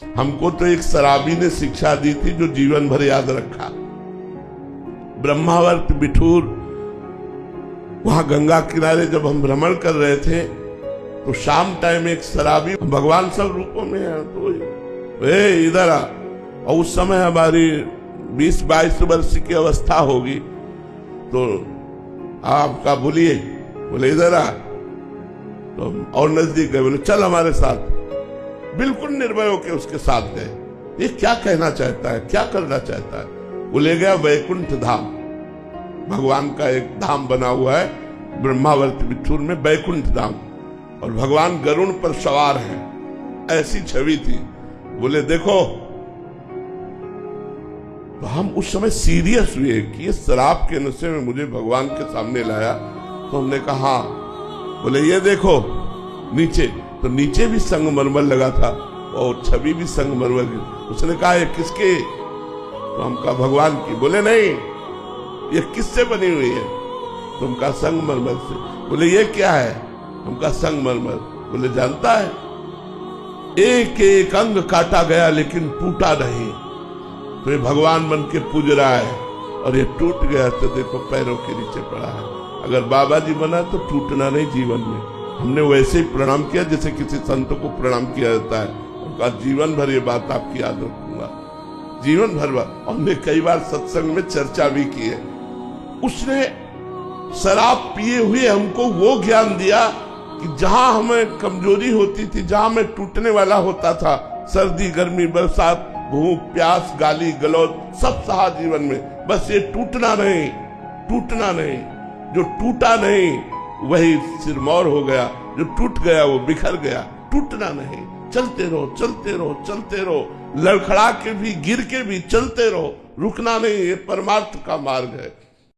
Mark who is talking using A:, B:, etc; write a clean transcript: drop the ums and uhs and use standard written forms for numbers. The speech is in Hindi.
A: हमको तो एक शराबी ने शिक्षा दी थी जो जीवन भर याद रखा। ब्रह्मावर्त बिठूर, वहां गंगा किनारे जब हम भ्रमण कर रहे थे तो शाम टाइम एक शराबी, भगवान सब रूपों में है, तो इधर आ। और उस समय हमारी 20-22 वर्ष की अवस्था होगी, तो आपका बोलिए, बोले इधर आ। तो और नजदीक गए, बोले चल हमारे साथ। बिल्कुल निर्भय होकर उसके साथ गए। ये क्या कहना चाहता है, क्या करना चाहता है? वो ले गया वैकुंठ धाम। भगवान का एक धाम बना हुआ है ब्रह्मावर्त बिठूर में, वैकुंठ धाम, और भगवान गरुड़ पर सवार हैं, ऐसी छवि थी। बोले देखो, तो हम उस समय सीरियस हुए कि ये शराब के नशे में मुझे भगवान के सामने लाया। तो हमने कहा हाँ। बोले ये देखो नीचे, तो नीचे भी संगमरमर लगा था और छवि भी संगमरमर की। उसने कहा ये किसके? तो हम कहा भगवान की। बोले नहीं, ये किससे बनी हुई है? तो हम कहा संगमरमर से। बोले ये क्या है? हम कहा संगमरमर। बोले जानता है, एक एक अंग काटा गया लेकिन टूटा नहीं। तो ये भगवान बन के पूज रहा है और ये टूट गया तो देखो पैरों के नीचे पड़ा है। अगर बाबा जी बना तो टूटना नहीं जीवन में। हमने वैसे ही प्रणाम किया जैसे किसी संत को प्रणाम किया जाता है। उनका जीवन भर ये बात आपकी याद रखूंगा, जीवन भर। हमने कई बार सत्संग में चर्चा भी की है। उसने शराब पिए हुए हमको वो ज्ञान दिया कि जहां हमें कमजोरी होती थी, जहां मैं टूटने वाला होता था, सर्दी गर्मी बरसात भूख प्यास गाली गलौज सब सहा जीवन में, बस ये टूटना नहीं, टूटना नहीं। जो टूटा नहीं वही सिरमौर हो गया, जो टूट गया वो बिखर गया। टूटना नहीं, चलते रहो चलते रहो चलते रहो, लड़खड़ा के भी गिर के भी चलते रहो, रुकना नहीं। ये परमार्थ का मार्ग है।